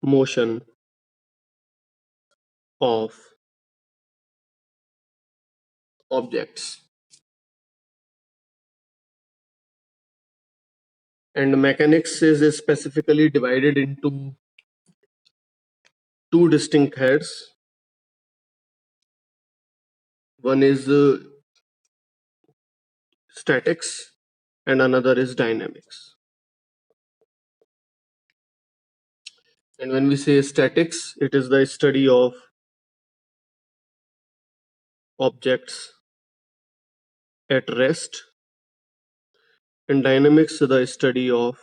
motion of objects. And mechanics is specifically divided into two distinct heads. One is statics and another is dynamics. And when we say statics, it is the study of objects at rest, and dynamics the study of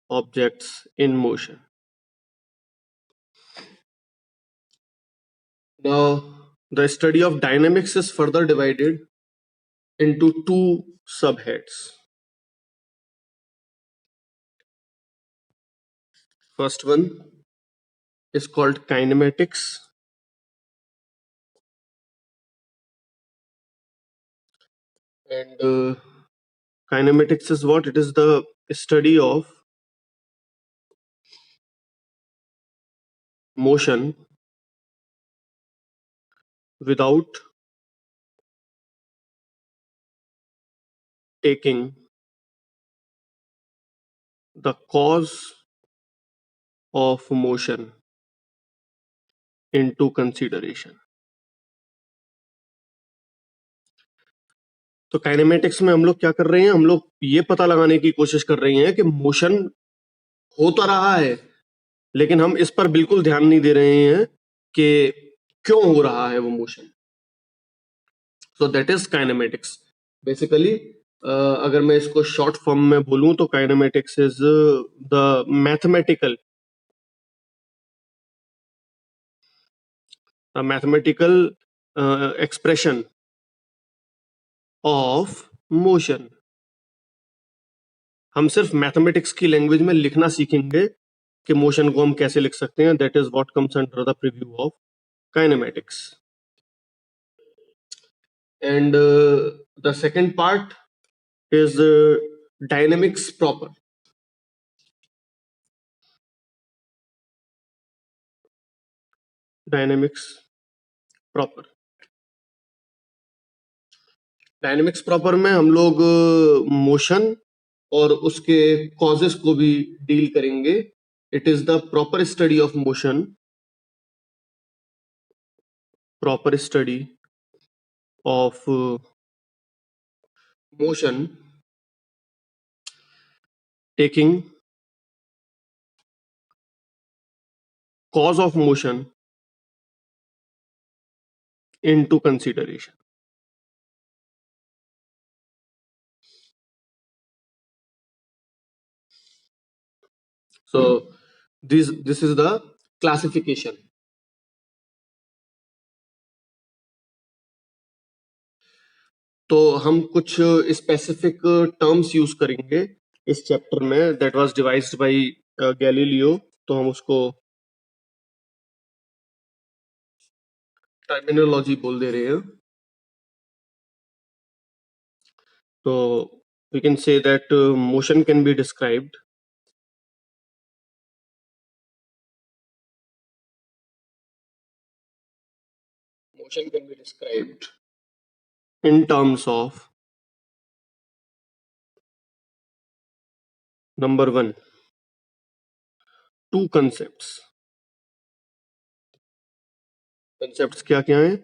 objects in motion. Now, the study of dynamics is further divided into two subheads. First one is called kinematics, and kinematics is what? It is the study of motion without taking the cause of motion into consideration. तो kinematics में हम लोग क्या कर रहे हैं? हम लोग ये पता लगाने की कोशिश कर रहे हैं कि मोशन हो तो रहा है, लेकिन हम इस पर बिल्कुल ध्यान नहीं दे रहे हैं कि क्यों हो रहा है वो motion. So that is kinematics basically. अगर मैं इसको शॉर्ट फॉर्म में बोलूं तो kinematics is the mathematical expression of motion. हम सिर्फ मैथमेटिक्स की लैंग्वेज में लिखना सीखेंगे कि मोशन को हम कैसे लिख सकते हैं. That is what comes under the preview of kinematics. And the second part is dynamics proper. Dynamics proper. Dynamics proper में हम लोग मोशन और उसके कॉजेस को भी डील करेंगे. It is the proper study of motion, proper study of motion taking cause of motion into consideration. So this is the classification. तो हम कुछ स्पेसिफिक टर्म्स यूज करेंगे इस चैप्टर में. That was devised by Galileo. तो हम उसको terminology बोल दे रहे हैं. तो we can say that motion can be described in terms of number one, two concepts. Concepts क्या क्या हैं?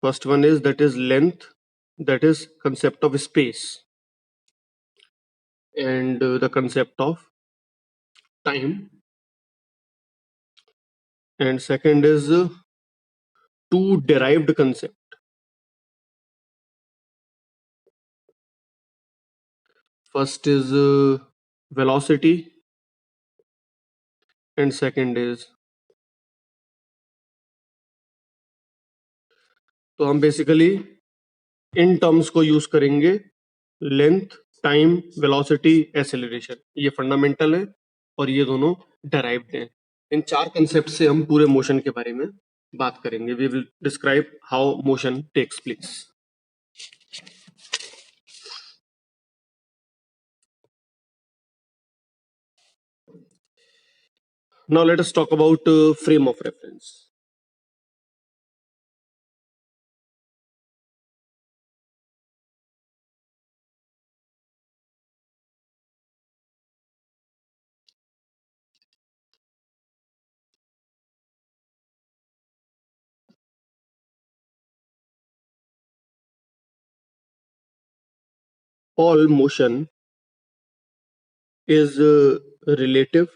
First one is that is length, that is concept of space, and the concept of time, and second is two derived concept. First is velocity and second is. तो हम basically in terms को use करेंगे. Length, time, velocity, acceleration. ये fundamental है और ये दोनों derived हैं. इन चार कंसेप्ट से हम पूरे मोशन के बारे में बात करेंगे. We will describe how motion takes place. Now let us talk about frame of reference. All motion is relative.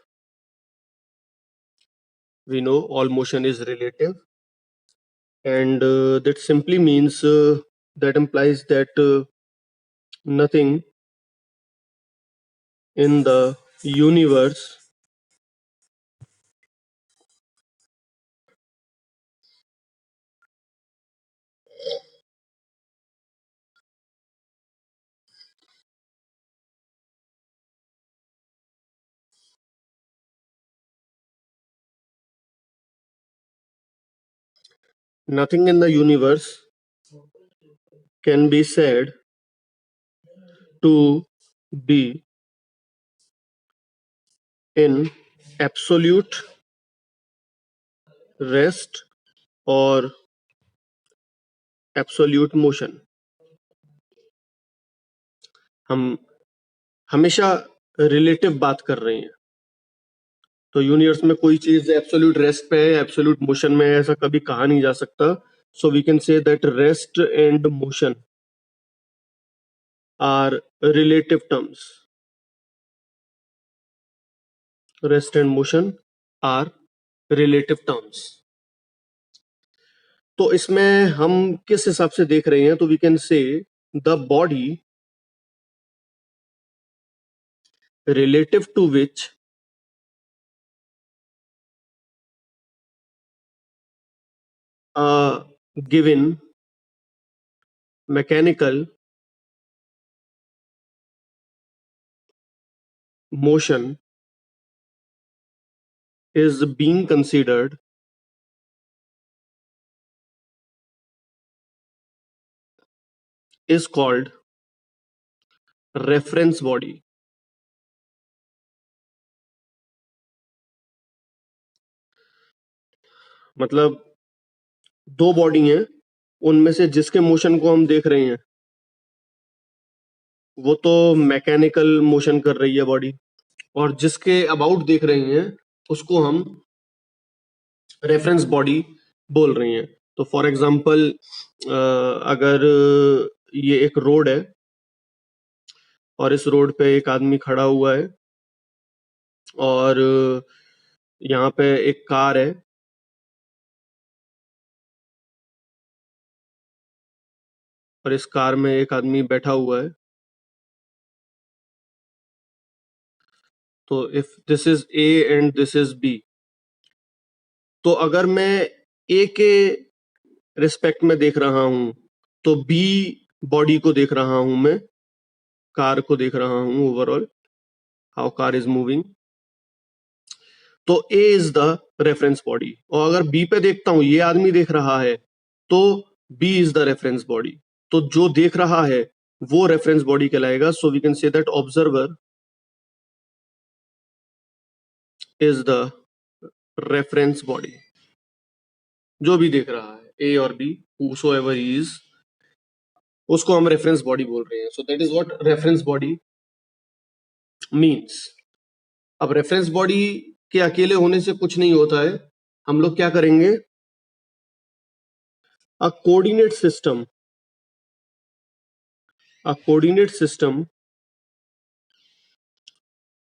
We know all motion is relative, and that simply means that implies that nothing in the universe nothing in the universe can be said to be in absolute rest or absolute motion. हम हमेशा relative बात कर रहे हैं, तो universe में कोई चीज एब्सोल्यूट रेस्ट पे है, एब्सोल्यूट मोशन में है, ऐसा कभी कहा नहीं जा सकता. So we can say that rest and motion are relative terms. Rest and motion are relative terms. तो इसमें हम किस हिसाब से देख रहे हैं, तो we can say the body relative to which a given mechanical motion is being considered is called reference body. मतलब दो बॉडी हैं, उनमें से जिसके मोशन को हम देख रहे हैं वो तो मैकेनिकल मोशन कर रही है बॉडी, और जिसके अबाउट देख रहे हैं उसको हम रेफरेंस बॉडी बोल रहे हैं. तो फॉर एग्जांपल अगर ये एक रोड है और इस रोड पे एक आदमी खड़ा हुआ है और यहाँ पे एक कार है और इस कार में एक आदमी बैठा हुआ है. तो if this is A and this is B, तो अगर मैं ए के रिस्पेक्ट में देख रहा हूं तो बी बॉडी को देख रहा हूं, मैं कार को देख रहा हूं, overall how car is moving. तो ए इज द रेफरेंस बॉडी. और अगर बी पे देखता हूं, ये आदमी देख रहा है, तो B is the reference body. तो जो देख रहा है वो रेफरेंस बॉडी कहलाएगा. So we can say that observer is the reference body. जो भी देख रहा है, ए और बी, whosoever he is, उसको हम रेफरेंस बॉडी बोल रहे हैं. So that is what reference body means. अब रेफरेंस बॉडी के अकेले होने से कुछ नहीं होता है. हम लोग क्या करेंगे, a coordinate system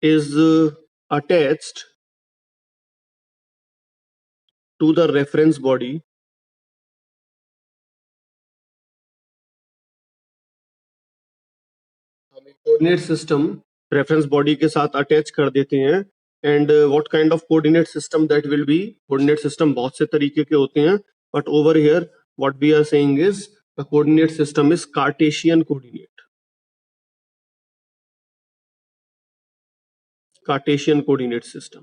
is attached to the reference body coordinate system reference body के साथ अटैच कर देते हैं. And what kind of coordinate system that will be. Coordinate system बहुत से तरीके के होते हैं, but over here what we are saying is the coordinate system is Cartesian coordinate. Cartesian coordinate system.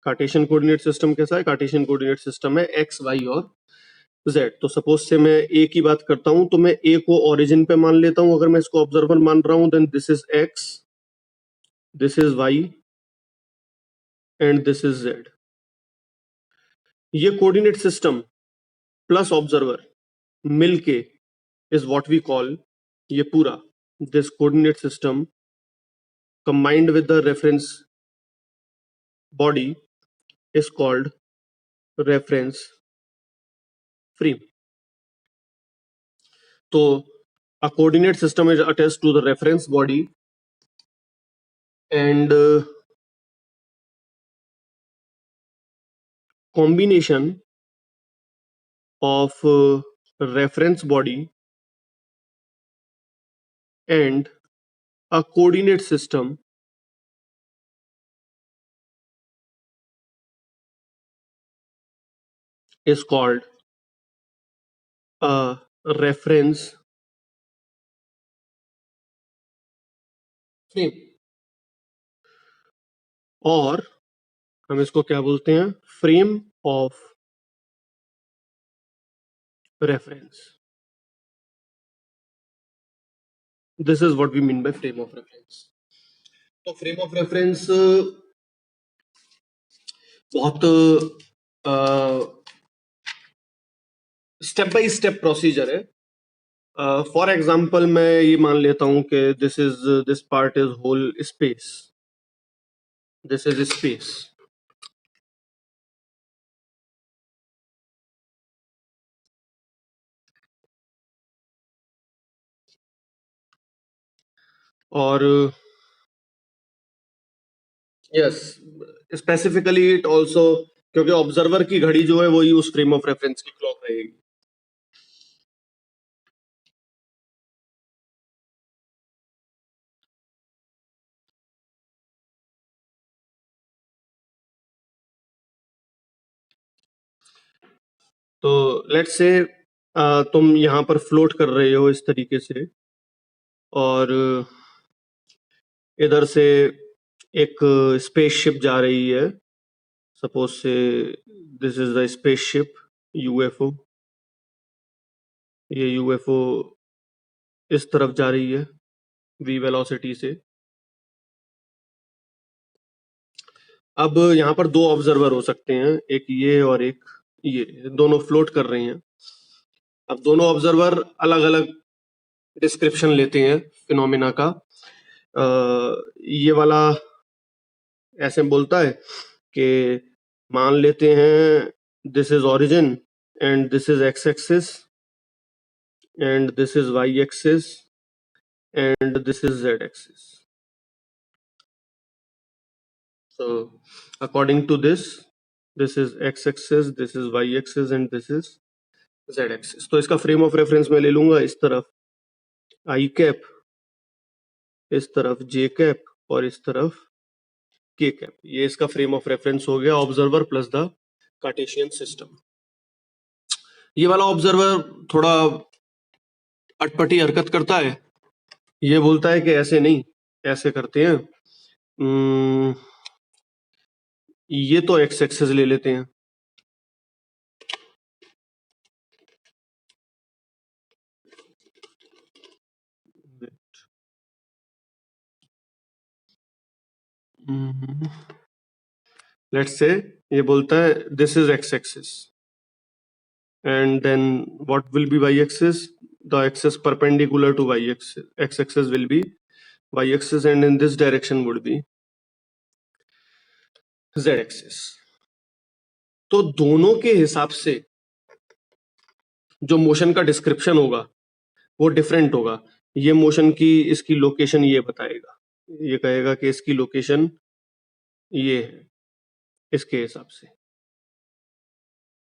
Cartesian coordinate system कैसा है? Cartesian coordinate system है x, y और जेड. तो सपोज से मैं ए की बात करता हूं, तो मैं ए को ओरिजिन पे मान लेता हूं. अगर मैं इसको ऑब्जर्वर मान रहा हूं, then this is x, this is y and this is z। ये कोऑर्डिनेट सिस्टम प्लस ऑब्जर्वर मिलके इज व्हाट वी कॉल, ये पूरा this coordinate system combined with the reference body is called reference frame. So a coordinate system is attached to the reference body, and combination of reference body and a coordinate system is called a reference frame, और हम इसको क्या बोलते हैं, frame of reference. This is what we mean by frame of reference. तो frame of reference बहुत step by step procedure है। For example मैं ये मान लेता हूं कि this part is whole space, this is space. और यस, स्पेसिफिकली इट ऑल्सो, क्योंकि ऑब्जर्वर की घड़ी जो है वही उस फ्रेम ऑफ रेफरेंस की क्लॉक रहेगी। तो लेट्स से तुम यहाँ पर फ्लोट कर रहे हो इस तरीके से, और इधर से एक स्पेसशिप जा रही है, सपोज से this is the spaceship UFO. ये यूएफओ इस तरफ जा रही है v वेलोसिटी से। अब यहाँ पर दो ऑब्जर्वर हो सकते हैं, एक ये और एक ये, दोनों फ्लोट कर रहे हैं। अब दोनों ऑब्जर्वर अलग अलग डिस्क्रिप्शन लेते हैं फिनोमिना का। ये वाला ऐसे बोलता है कि मान लेते हैं this is origin and this is x axis and this is y axis and this is z axis. So according to this is x axis, this is y axis and this is z axis। तो इसका frame of reference मैं ले लूंगा इस तरफ i cap, इस तरफ j cap और इस तरफ k कैप। ये इसका फ्रेम ऑफ रेफरेंस हो गया observer plus the Cartesian system. ये वाला ऑब्जर्वर थोड़ा अटपटी हरकत करता है, ये बोलता है कि ऐसे नहीं, ऐसे करते हैं, ये तो एक्स एक्सिस ले लेते हैं, लेट्स से ये बोलता है this is x axis and then what will be y axis, the axis perpendicular to y axis, x axis will be y axis and in this direction would be z axis। तो दोनों के हिसाब से जो motion का description होगा वो different होगा। ये मोशन की इसकी लोकेशन ये बताएगा, ये कहेगा कि इसकी लोकेशन ये है इसके हिसाब से।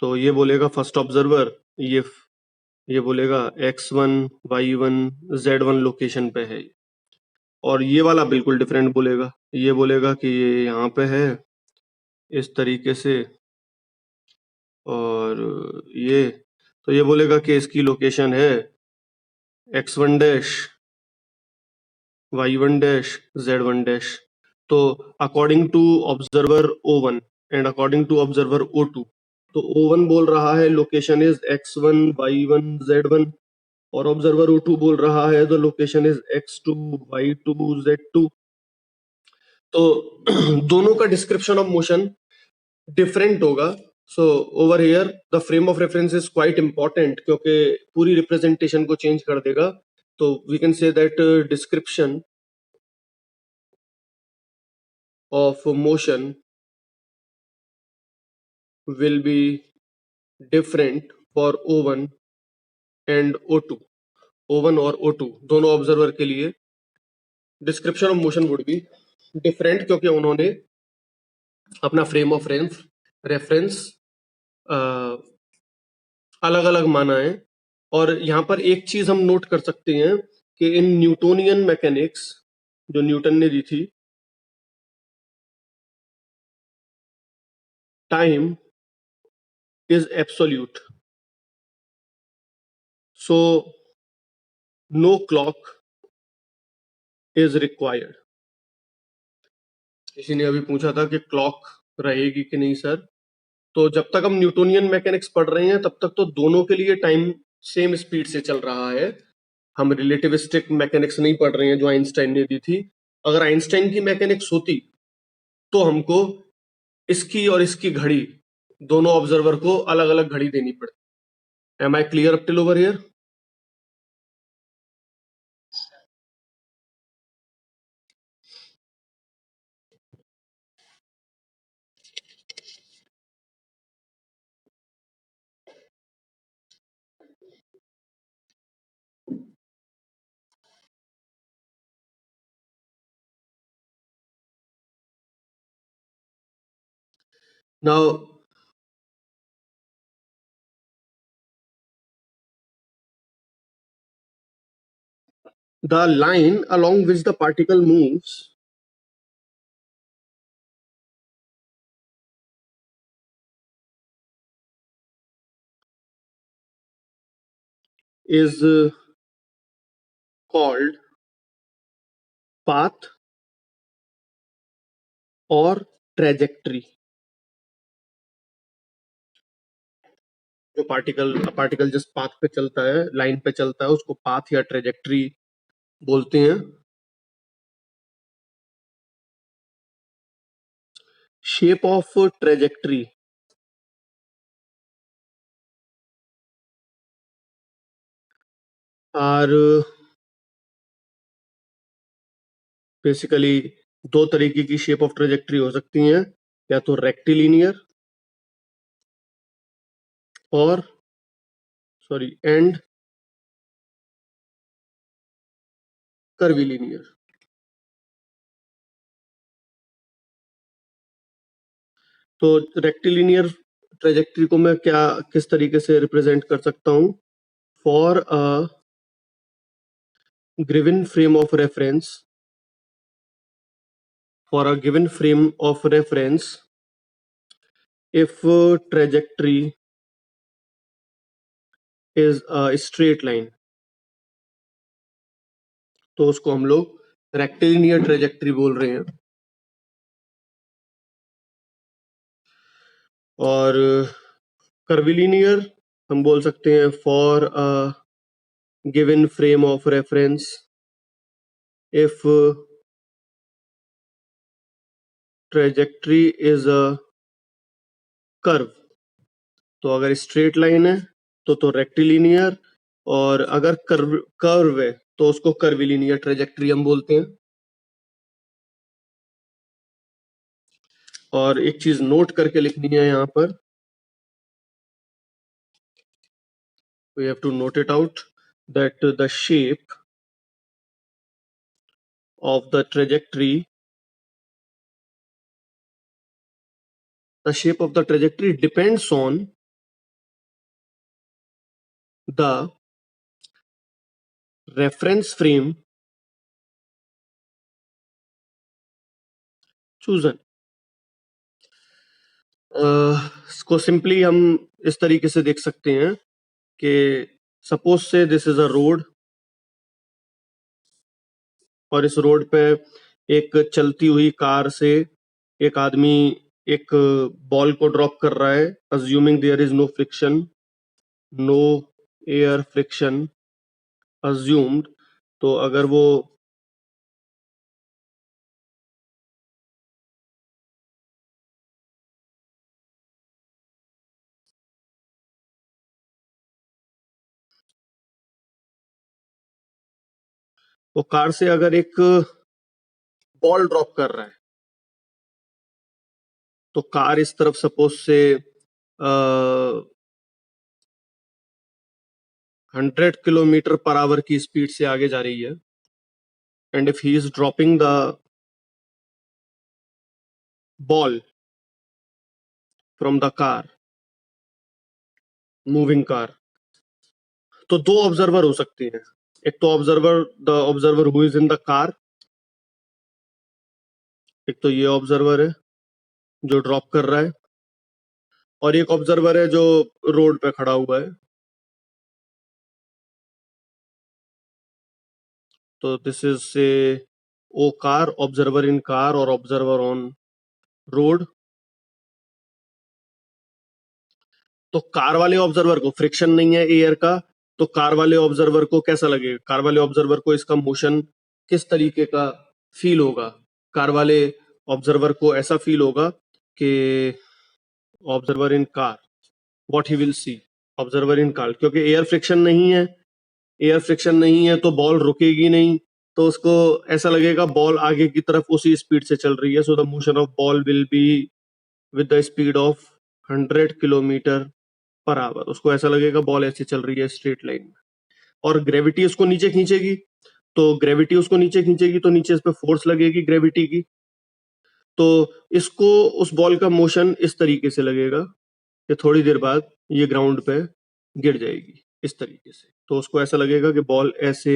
तो ये बोलेगा फर्स्ट ऑब्जर्वर, ये बोलेगा x1 y1 z1 लोकेशन पे है, और ये वाला बिल्कुल डिफरेंट बोलेगा, ये बोलेगा कि ये यहाँ पे है इस तरीके से, और ये तो ये बोलेगा कि इसकी लोकेशन है x1 dash y1 dash z1 dash. तो according to observer O1 and according to observer O2, तो O1 बोल रहा है location is x1 y1 z1, और ऑब्जर्वर O2 बोल रहा है the location is x2 y2 z2। तो दोनों का डिस्क्रिप्शन ऑफ मोशन डिफरेंट होगा. So over here the frame of reference is quite important, क्योंकि पूरी रिप्रेजेंटेशन को चेंज कर देगा. तो we can say that description of motion will be different for O1 and O2. O1 और O2 दोनों observer के लिए description of motion would be different, क्योंकि उन्होंने अपना फ्रेम ऑफ रेफरेंस अलग अलग माना है. और यहाँ पर एक चीज हम नोट कर सकते हैं कि इन न्यूटोनियन मैकेनिक्स जो न्यूटन ने दी थी, time is absolute. So no clock is required. किसी ने अभी पूछा था कि क्लॉक रहेगी कि नहीं सर. तो जब तक हम न्यूटोनियन मैकेनिक्स पढ़ रहे हैं तब तक तो दोनों के लिए टाइम सेम स्पीड से चल रहा है. हम रिलेटिविस्टिक मैकेनिक्स नहीं पढ़ रहे हैं जो आइंस्टाइन ने दी थी. अगर आइंस्टाइन की मैकेनिक्स होती तो हमको इसकी और इसकी घड़ी, दोनों ऑब्जर्वर को अलग अलग घड़ी देनी पड़ती. Am I clear up till over here? Now the line along which the particle moves is called path और trajectory. जो पार्टिकल जिस पाथ पे चलता है, लाइन पे चलता है, उसको पाथ या ट्रेजेक्ट्री बोलते हैं. Shape of trajectory are basically दो तरीके की शेप ऑफ ट्रेजेक्ट्री हो सकती हैं, या तो रेक्टिलिनियर और एंड कर्विलिनियर. तो रेक्टिलिनियर ट्रेजेक्ट्री को मैं किस तरीके से रिप्रेजेंट कर सकता हूं? For a given frame of reference, if trajectory is a straight line, तो उसको हम लोग रेक्टिलिनियर ट्रेजेक्ट्री बोल रहे हैं. और कर्विलिनियर हम बोल सकते हैं for a given frame of reference if trajectory is a curve. तो अगर स्ट्रेट लाइन है तो रेक्टिलिनियर, और अगर कर्व है तो उसको कर्विलिनियर ट्रेजेक्ट्री हम बोलते हैं. और एक चीज नोट करके लिखनी है यहाँ पर, we have to note it out that the shape of the trajectory depends on the reference frame chosen. इसको सिंपली हम इस तरीके से देख सकते हैं कि सपोज से दिस इज अ रोड, और इस रोड पे एक चलती हुई कार से एक आदमी एक बॉल को ड्रॉप कर रहा है, assuming there is no friction, no air friction assumed. तो अगर वो वो कार से अगर एक बॉल ड्रॉप कर रहा है तो कार इस तरफ सपोज से 100 किलोमीटर पर आवर की स्पीड से आगे जा रही है, and if he is dropping the ball from the car, moving car, तो दो ऑब्जर्वर हो सकते हैं। एक तो the observer who is in the car, एक तो ये ऑब्जर्वर है जो ड्रॉप कर रहा है, और एक ऑब्जर्वर है जो रोड पे खड़ा हुआ है। तो दिस इज से ओ कार, ऑब्जर्वर इन कार और ऑब्जर्वर ऑन रोड। तो कार वाले ऑब्जर्वर को फ्रिक्शन नहीं है एयर का, तो कार वाले ऑब्जर्वर को कैसा लगेगा? कार वाले ऑब्जर्वर को इसका मोशन किस तरीके का फील होगा? कार वाले ऑब्जर्वर को ऐसा फील होगा कि observer in car, what he will see, observer in car, क्योंकि एयर फ्रिक्शन नहीं है, एयर फ्रिक्शन नहीं है तो बॉल रुकेगी नहीं, तो उसको ऐसा लगेगा बॉल आगे की तरफ उसी स्पीड से चल रही है। So the motion of ball will be with the speed of 100 kilometre per hour. उसको ऐसा लगेगा बॉल ऐसे चल रही है स्ट्रेट लाइन में, और ग्रेविटी उसको नीचे खींचेगी, तो ग्रेविटी उसको नीचे खींचेगी तो नीचे इस पे फोर्स लगेगी ग्रेविटी की, तो इसको उस बॉल का मोशन इस तरीके से लगेगा कि थोड़ी देर बाद ये ग्राउंड पे गिर जाएगी इस तरीके से। तो उसको ऐसा लगेगा कि बॉल ऐसे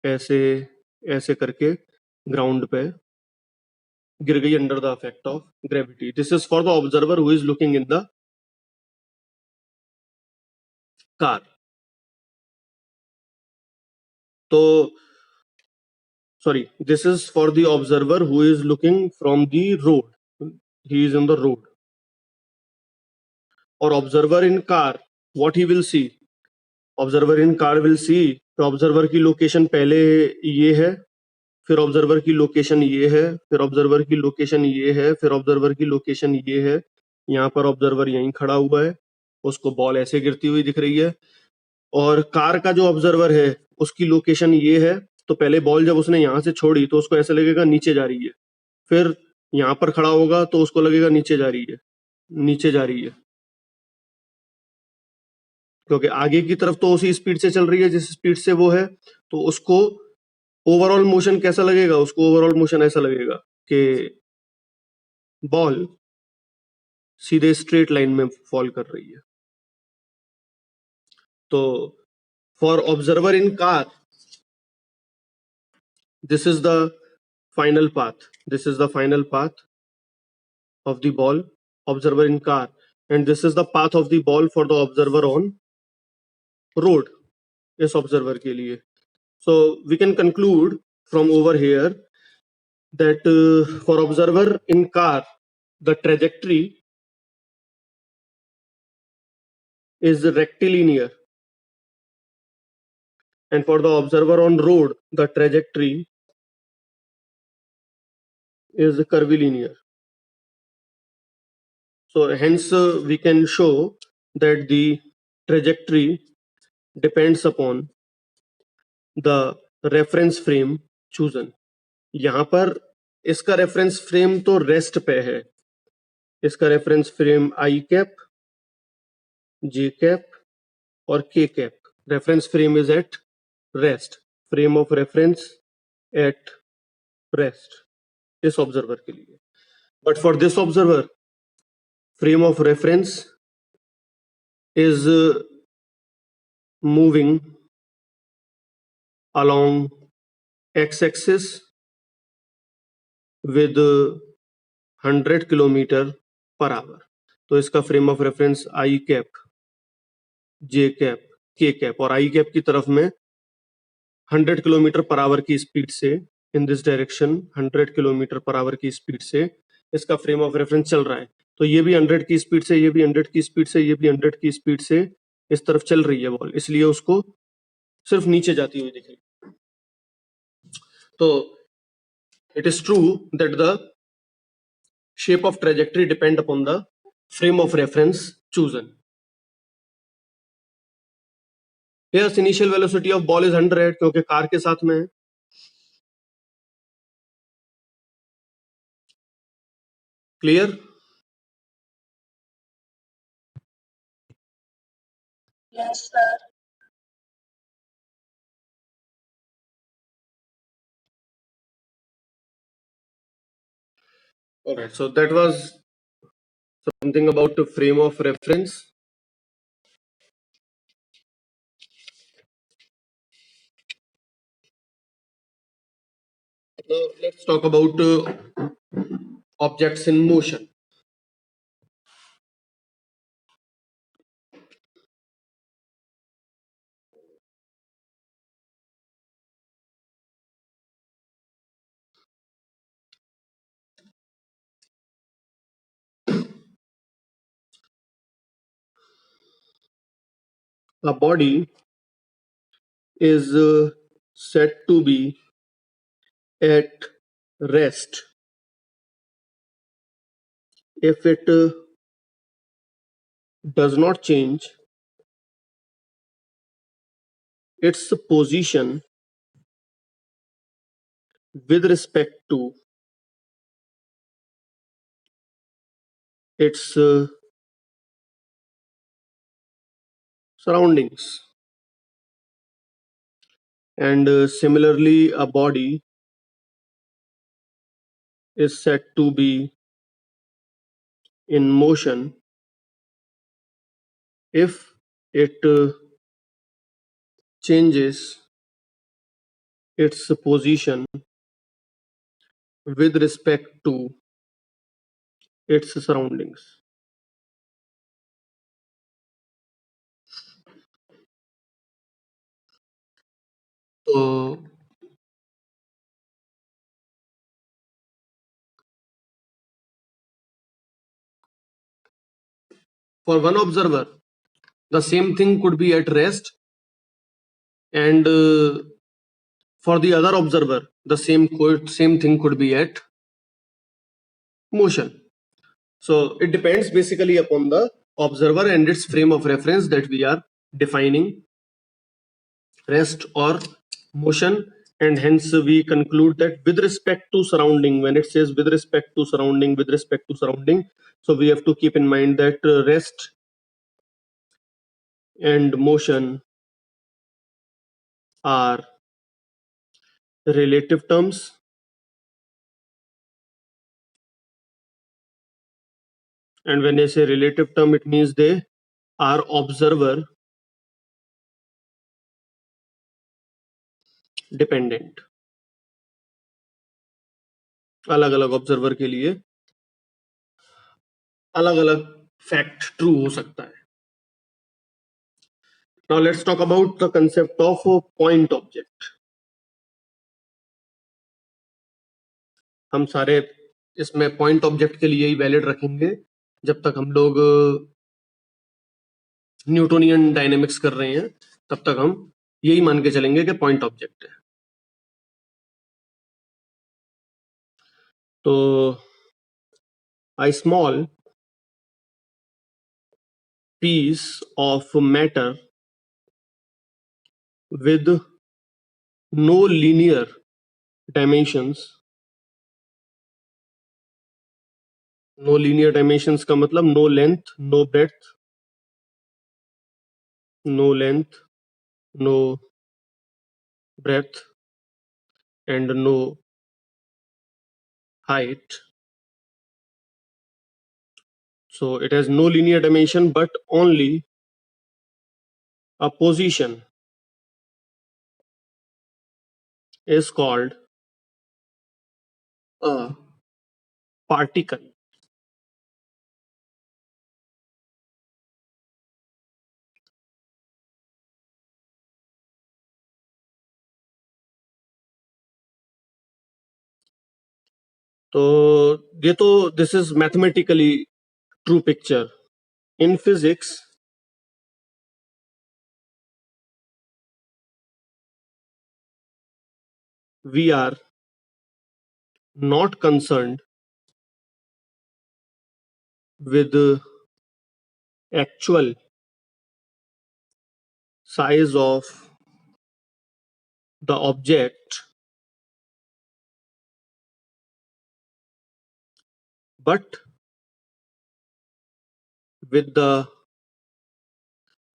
ऐसे ऐसे करके ग्राउंड पे गिर गई under the effect of gravity. This is for the observer who is looking in the car. तो sorry, this is for the observer who is looking from the road, he is in the road, or observer in car, what he will see, observer in car will see, तो observer की location पहले ये है, फिर observer की location ये है, फिर ऑब्जर्वर की लोकेशन ये है, फिर ऑब्जर्वर की लोकेशन ये है, यहाँ पर ऑब्जर्वर यहीं खड़ा हुआ है, उसको बॉल ऐसे गिरती हुई दिख रही है, और कार का जो ऑब्जर्वर है उसकी लोकेशन ये है, तो पहले बॉल जब उसने यहाँ से छोड़ी तो उसको ऐसा लगेगा नीचे जा रही है, फिर यहाँ पर खड़ा होगा तो उसको लगेगा नीचे जा रही है, नीचे जा रही है, क्योंकि आगे की तरफ तो उसी स्पीड से चल रही है जिस स्पीड से वो है, तो उसको ओवरऑल मोशन कैसा लगेगा? उसको ओवरऑल मोशन ऐसा लगेगा कि बॉल सीधे स्ट्रेट लाइन में फॉल कर रही है। तो for observer in car, this is the final path, this is the final path of the ball, observer in car, and this is the path of the ball for the observer on road, इस observer के लिए। So we can conclude from over here that for observer in car the trajectory is rectilinear, and for the observer on road the trajectory is curvilinear. So hence we can show that the trajectory depends upon the reference frame chosen. यहाँ पर इसका reference frame तो rest पे है, इसका reference frame I cap, J cap और के cap, reference frame is at rest, frame of reference at rest इस ऑब्जर्वर के लिए। But for this observer frame of reference is moving along x-axis with 100 kilometre per hour. तो इसका frame of reference I cap, J cap, के cap, और आई cap की तरफ में 100 किलोमीटर पर आवर की स्पीड से in this direction 100 kilometre per hour की स्पीड से इसका फ्रेम ऑफ रेफरेंस चल रहा है। तो ये भी 100 की स्पीड से, ये भी 100 की स्पीड से, ये भी 100 की स्पीड से इस तरफ चल रही है बॉल, इसलिए उसको सिर्फ नीचे जाती हुई दिख रही। तो it is true that the shape of trajectory depend upon the frame of reference chosen. Here's initial velocity of ball is 100 क्योंकि कार के साथ में है, Clear? Yes, sir. Alright, so that was something about the frame of reference. Now let's talk about objects in motion. A body is said to be at rest if it does not change its position with respect to its surroundings. And similarly, a body is said to be in motion if it changes its position with respect to its surroundings. So, for one observer, the same thing could be at rest, and for the other observer, the same thing could be at motion. So it depends basically upon the observer and its frame of reference that we are defining rest or motion, and hence we conclude that with respect to surrounding, when it says with respect to surrounding, so we have to keep in mind that rest and motion are relative terms, and when I say relative term, it means they are observer dependent. अलग अलग observer के लिए अलग अलग fact true हो सकता है. Now let's talk about the concept of point object. हम सारे इसमें पॉइंट ऑब्जेक्ट के लिए ही वैलिड रखेंगे जब तक हम लोग न्यूटोनियन डायनेमिक्स कर रहे हैं, तब तक हम यही मान के चलेंगे कि पॉइंट ऑब्जेक्ट है. तो a small piece of matter with no linear dimensions, no linear dimensions का मतलब no length, no breadth, no length, no breadth, and no height. So it has no linear dimension but only a position is called a particle. तो ये तो this is mathematically true picture. In physics, we are not concerned with the actual size of the object, but with the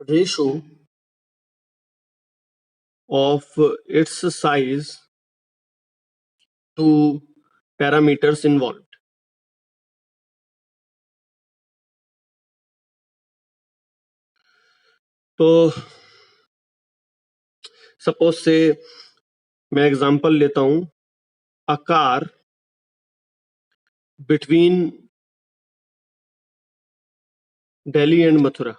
ratio of its size to parameters involved. तो suppose say मैं example लेता हूं, a car between Delhi and Mathura.